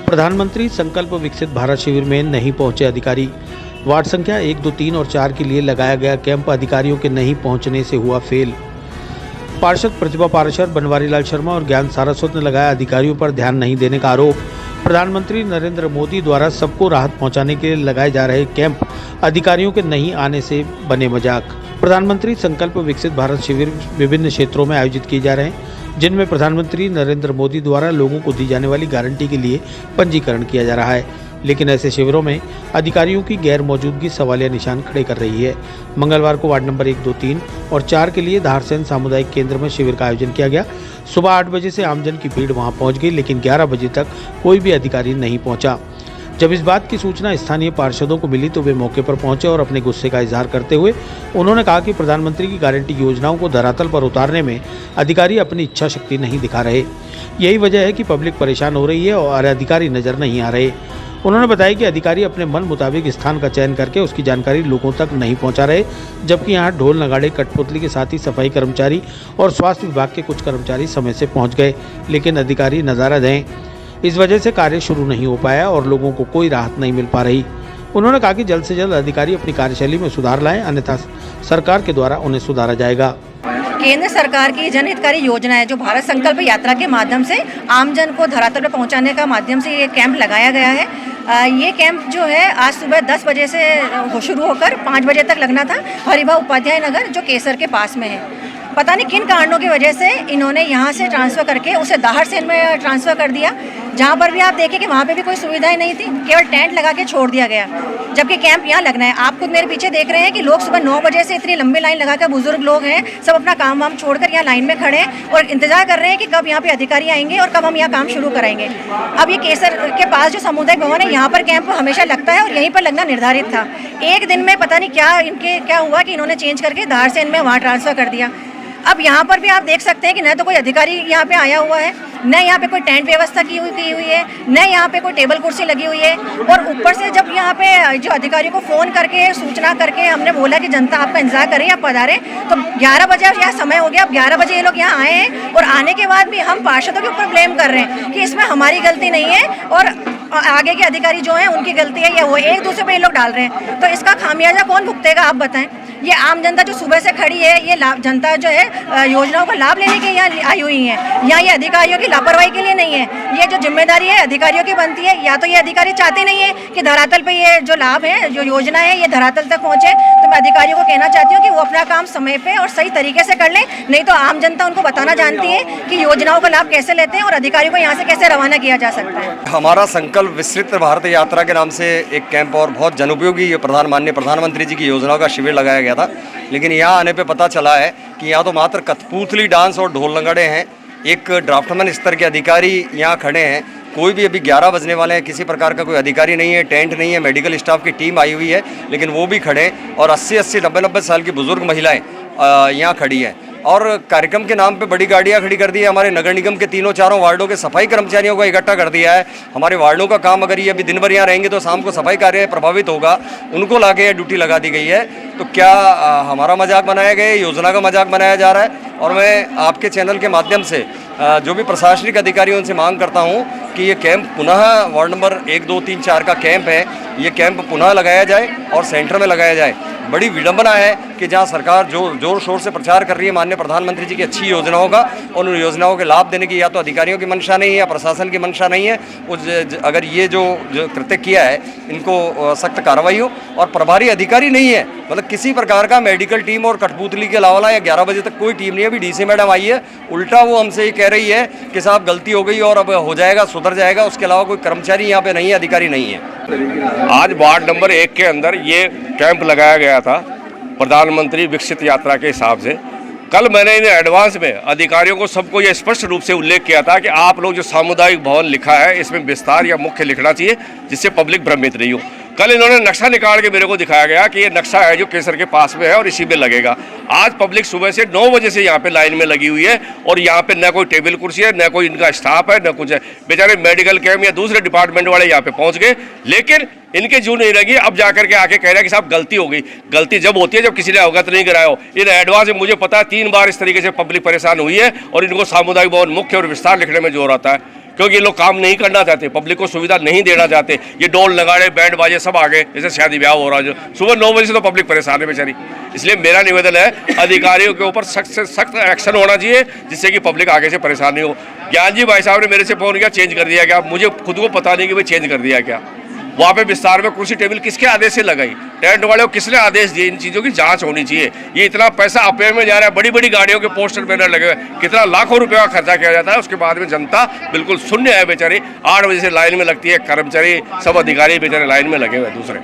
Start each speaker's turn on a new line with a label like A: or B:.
A: प्रधानमंत्री संकल्प विकसित भारत शिविर में नहीं पहुंचे अधिकारी। वार्ड संख्या 1, 2, 3 और 4 के लिए लगाया गया कैंप अधिकारियों के नहीं पहुंचने से हुआ फेल। पार्षद प्रतिभा पाराशर, बनवारी लाल शर्मा और ज्ञान सारस्वत ने लगाया अधिकारियों पर ध्यान नहीं देने का आरोप। प्रधानमंत्री नरेंद्र मोदी द्वारा सबको राहत पहुंचाने के लिए लगाए जा रहे कैंप अधिकारियों के नहीं आने से बने मजाक। प्रधानमंत्री संकल्प विकसित भारत शिविर विभिन्न क्षेत्रों में आयोजित किए जा रहे हैं, जिनमें प्रधानमंत्री नरेंद्र मोदी द्वारा लोगों को दी जाने वाली गारंटी के लिए पंजीकरण किया जा रहा है। लेकिन ऐसे शिविरों में अधिकारियों की गैर मौजूदगी सवालिया निशान खड़े कर रही है। मंगलवार को वार्ड नंबर 1, 2, 3 और 4 के लिए धारसेन सामुदायिक केंद्र में शिविर का आयोजन किया गया। सुबह 8 बजे से आमजन की भीड़ वहां पहुंच गई, लेकिन 11 बजे तक कोई भी अधिकारी नहीं पहुंचा। जब इस बात की सूचना स्थानीय पार्षदों को मिली तो वे मौके पर पहुंचे और अपने गुस्से का इजहार करते हुए उन्होंने कहा कि प्रधानमंत्री की गारंटी योजनाओं को धरातल पर उतारने में अधिकारी अपनी इच्छा शक्ति नहीं दिखा रहे। यही वजह है कि पब्लिक परेशान हो रही है और अधिकारी नजर नहीं आ रहे। उन्होंने बताया कि अधिकारी अपने मन मुताबिक स्थान का चयन करके उसकी जानकारी लोगों तक नहीं पहुंचा रहे, जबकि यहां ढोल नगाड़े कठपुतली के साथ ही सफाई कर्मचारी और स्वास्थ्य विभाग के कुछ कर्मचारी समय से पहुंच गए, लेकिन अधिकारी नजारा दें। इस वजह से कार्य शुरू नहीं हो पाया और लोगों को कोई राहत नहीं मिल पा रही। उन्होंने कहा कि जल्द से जल्द अधिकारी अपनी कार्यशैली में सुधार लाएं, अन्यथा सरकार के द्वारा उन्हें सुधारा जाएगा।
B: केंद्र सरकार की जनहितकारी योजना है जो भारत संकल्प यात्रा के माध्यम से आमजन को धरातल पर पहुंचाने का माध्यम से ये कैंप लगाया गया है। ये कैंप जो है आज सुबह 10 बजे से शुरू होकर 5 बजे तक लगना था। हरिभा उपाध्याय नगर जो केसर के पास में है, पता नहीं किन कारणों की वजह से इन्होंने यहाँ से ट्रांसफ़र करके उसे दाहरसेन में ट्रांसफ़र कर दिया, जहाँ पर भी आप देखें कि वहाँ पे भी कोई सुविधाएं नहीं थी, केवल टेंट लगा के छोड़ दिया गया, जबकि कैंप यहाँ लगना है। आप खुद मेरे पीछे देख रहे हैं कि लोग सुबह 9 बजे से इतनी लंबी लाइन लगाकर, बुजुर्ग लोग हैं, सब अपना काम वाम छोड़कर यहाँ लाइन में खड़े हैं और इंतजार कर रहे हैं कि कब यहाँ पे अधिकारी आएंगे और कब हम यहाँ काम शुरू कराएंगे। अब ये केसर के पास जो सामुदायिक भवन है, यहाँ पर कैंप हमेशा लगता है और यहीं पर लगना निर्धारित था। एक दिन में पता नहीं क्या हुआ कि इन्होंने चेंज करके दाहरसेन में वहाँ ट्रांसफ़र कर दिया। अब यहाँ पर भी आप देख सकते हैं कि न तो कोई अधिकारी यहाँ पे आया हुआ है, न यहाँ पे कोई टेंट व्यवस्था की हुई है, न यहाँ पे कोई टेबल कुर्सी लगी हुई है। और ऊपर से जब यहाँ पे जो अधिकारियों को फ़ोन करके सूचना करके हमने बोला कि जनता आपका इंतजार करे, आप पधारें, तो 11 बजे यह समय हो गया। अब 11 बजे ये लोग यहाँ आए हैं और आने के बाद भी हम पार्षदों के ऊपर ब्लेम कर रहे हैं कि इसमें हमारी गलती नहीं है और आगे के अधिकारी जो हैं उनकी गलती है, या वो एक दूसरे पे ये लोग डाल रहे हैं। तो इसका खामियाजा कौन भुगतेगा आप बताएं? ये आम जनता जो सुबह से खड़ी है, ये जनता जो है योजनाओं का लाभ लेने के यहाँ आई हुई है, यहाँ ये अधिकारियों की लापरवाही के लिए नहीं है। ये जो जिम्मेदारी है अधिकारियों की बनती है, या तो ये अधिकारी चाहते नहीं है कि धरातल पे ये जो लाभ है, जो योजना है, ये धरातल तक पहुँचे। तो मैं अधिकारियों को कहना चाहती हूँ कि वो अपना काम समय पे और सही तरीके से कर लें, नहीं तो आम जनता उनको बताना जानती है कि योजनाओं का लाभ कैसे लेते हैं और अधिकारियों को यहाँ से कैसे रवाना किया जा सकता है।
C: हमारा संकल्प विस्तृत भारत यात्रा के नाम से एक कैंप और बहुत जनउपयोगी माननीय प्रधानमंत्री जी की योजनाओं का शिविर लगाया गया था, लेकिन यहाँ आने पे पता चला है कि यहाँ तो मात्र कठपुतली डांस और ढोल नगाड़े हैं। एक ड्राफ्टमैन स्तर के अधिकारी यहाँ खड़े हैं, कोई भी अभी 11 बजने वाले हैं, किसी प्रकार का कोई अधिकारी नहीं है, टेंट नहीं है, मेडिकल स्टाफ की टीम आई हुई है, लेकिन वो भी खड़े हैं और 80-80, 90-90 साल की बुजुर्ग महिलाएं यहाँ खड़ी हैं। और कार्यक्रम के नाम पे बड़ी गाड़ियाँ खड़ी कर दी है। हमारे नगर निगम के 3-4 वार्डों के सफाई कर्मचारियों को इकट्ठा कर दिया है। हमारे वार्डों का काम, अगर ये अभी दिन भर यहाँ रहेंगे तो शाम को सफाई कार्य प्रभावित होगा, उनको लाके ड्यूटी लगा दी गई है। तो क्या हमारा मजाक बनाया गया है, योजना का मजाक बनाया जा रहा है? और मैं आपके चैनल के माध्यम से जो भी प्रशासनिक अधिकारी उनसे मांग करता हूँ कि ये कैंप पुनः वार्ड नंबर 1, 2, 3, 4 का कैंप है, ये कैंप पुनः लगाया जाए और सेंटर में लगाया जाए। बड़ी विडंबना है कि जहां सरकार जोर शोर से प्रचार कर रही है माननीय प्रधानमंत्री जी की अच्छी योजनाओं का, और उन योजनाओं के लाभ देने की या तो अधिकारियों की मंशा नहीं है या प्रशासन की मंशा नहीं है। अगर ये जो कृत्य किया है इनको सख्त कार्रवाई हो, और प्रभारी अधिकारी नहीं है, मतलब किसी प्रकार का मेडिकल टीम और कठपुतली के अलावा या 11 बजे तक कोई टीम नहीं है। अभी डीसी मैडम आई है, उल्टा वो हमसे ये कह रही है कि साहब गलती हो गई और अब हो जाएगा, सुधर जाएगा, उसके अलावा कोई कर्मचारी यहाँ पे नहीं है, अधिकारी नहीं है।
D: आज वार्ड नंबर 1 के अंदर ये कैंप लगाया गया था प्रधानमंत्री विकसित यात्रा के हिसाब से। कल मैंने इन्हें एडवांस में अधिकारियों को सबको ये स्पष्ट रूप से उल्लेख किया था कि आप लोग जो सामुदायिक भवन लिखा है इसमें विस्तार या मुख्य लिखना चाहिए, जिससे पब्लिक भ्रमित नहीं हो। कल इन्होंने नक्शा निकाल के मेरे को दिखाया गया कि ये नक्शा है जो केसर के पास में है और इसी में लगेगा। आज पब्लिक सुबह से 9 बजे से यहाँ पे लाइन में लगी हुई है और यहाँ पे न कोई टेबल कुर्सी है, न कोई इनका स्टाफ है, न कुछ है। बेचारे मेडिकल कैंप या दूसरे डिपार्टमेंट वाले यहाँ पे पहुँच गए, लेकिन इनके जू नहीं लगी। अब जाकर के आके कह रहे हैं कि साहब गलती हो गई। गलती जब होती है जब किसी ने अवगत नहीं कराया हो। इन एडवांस में मुझे पता है 3 बार इस तरीके से पब्लिक परेशान हुई है और इनको सामुदायिक भवन मुख्य और विस्तार लिखने में जोर आता है। क्योंकि ये लोग काम नहीं करना चाहते, पब्लिक को सुविधा नहीं देना चाहते। ये ढोल नगाड़े बैंड बाजे सब आ गए, जैसे शादी ब्याह हो रहा है जो सुबह 9 बजे से तो पब्लिक परेशान है बेचारी। इसलिए मेरा निवेदन है अधिकारियों के ऊपर सख्त से सख्त एक्शन होना चाहिए, जिससे कि पब्लिक आगे से परेशान नहीं हो। ज्ञान जी भाई साहब ने मेरे से फोन किया चेंज कर दिया क्या, मुझे खुद को पता नहीं कि भाई चेंज कर दिया क्या। वहाँ पे विस्तार में कुर्सी टेबल किसके आदेश से लगाई, टेंट वाले को किसने आदेश दिए, इन चीज़ों की जांच होनी चाहिए। ये इतना पैसा अफेयर में जा रहा है, बड़ी बड़ी गाड़ियों के पोस्टर बैनर लगे हुए, कितना लाखों रुपए का खर्चा किया जाता है, उसके बाद में जनता बिल्कुल शून्य है बेचारी। 8 बजे से लाइन में लगती है, कर्मचारी सब अधिकारी बेचारे लाइन में लगे हुए दूसरे।